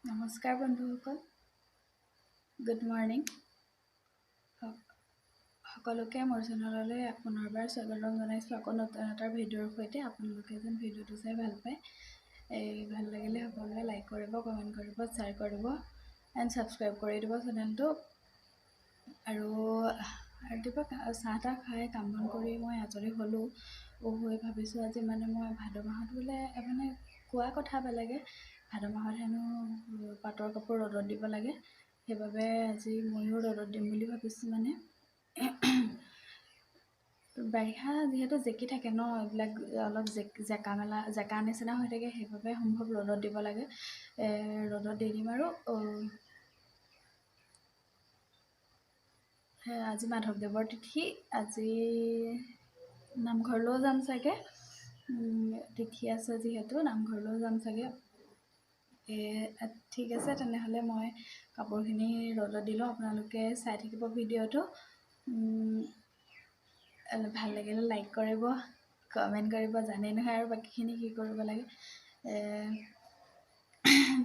নমস্কাৰ বন্ধুসকল, good morning. সকলোকে মোৰ চেনেললৈ পুনৰবাৰ স্বাগতম জনাইছোঁ। আকৌ নতুন এটা ভিডিঅ'ৰ সৈতে আপোনালোকে যেন ভিডিঅ'টো চাই ভাল পায়। ভাল লাগিলে সকলোৱে লাইক কৰিব, কমেণ্ট কৰিব, শ্বেয়াৰ কৰিব এণ্ড ছাবস্ক্ৰাইব কৰি দিব চেনেলটো। আৰু ৰাতিপুৱা চাহ তাহ খাই কাম বন কৰি মই আজৰি হ'লোঁ হৈ ভাবিছোঁ আজি মই ভাদ মাহত বোলে কোৱা কথা বেলেগে ভাদ মাহত হেনো পাটৰ কাপোৰ ৰ'দত দিব লাগে। সেইবাবে আজি ময়ো ৰ'দত দিম বুলি ভাবিছোঁ। বাৰিষা যিহেতু জেকি থাকে ন, এইবিলাক অলপ জেকা নিচিনা হৈ থাকে, সেইবাবে সম্ভৱ ৰ'দত দিব লাগে। ৰ'দত দি দিম আৰু আজি মাধৱদেৱৰ তিথি। আজি নামঘৰলৈও যাম চাগে, তিথি আছে যিহেতু নামঘৰলৈও যাম চাগে। ঠিক আছে, তেনেহ'লে মই কাপোৰখিনি ৰ'দত দিলোঁ। আপোনালোকে চাই থাকিব ভিডিঅ'টো। ভাল লাগিলে লাইক কৰিব, কমেণ্ট কৰিব, জানেই নহয় আৰু বাকীখিনি কি কৰিব লাগে।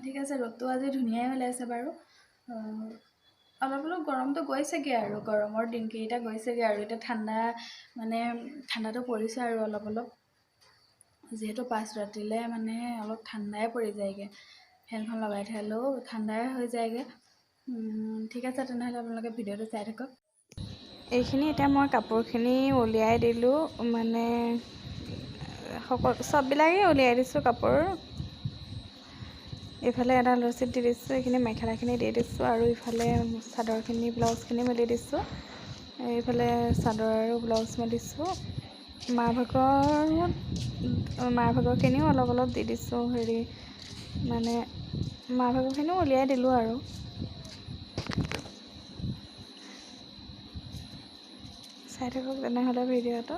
ঠিক আছে, ৰ'দটো আজি ধুনীয়াই ওলাইছে বাৰু। অলপ গৰমটো গৈছেগৈ আৰু গৰমৰ দিনকেইটা গৈছেগৈ আৰু এতিয়া ঠাণ্ডাটো পৰিছে আৰু অলপ যিহেতু পাঁচ ৰাতিলে অলপ ঠাণ্ডাই পৰি যায়গৈ। ফেনখন লগাই থ'লেও ঠাণ্ডাই হৈ যায়গৈ। ঠিক আছে, তেনেহ'লে আপোনালোকে ভিডিঅ'টো চাই থাকক। এইখিনি এতিয়া মই কাপোৰখিনি উলিয়াই দিলোঁ, চববিলাকেই উলিয়াই দিছোঁ কাপোৰ। ইফালে এটা ৰছীত দি দিছোঁ, এইখিনি মেখেলাখিনি দি দিছোঁ, আৰু ইফালে চাদৰখিনি ব্লাউজখিনি মেলি দিছোঁ। এইফালে চাদৰ আৰু ব্লাউজ মেলিছোঁ। মাৰ ভাগৰখিনিও অলপ দি দিছোঁ। মাৰ ভাগৰখিনিও উলিয়াই দিলোঁ আৰু। চাই থাকক তেনেহ'লে ভিডিঅ'টো।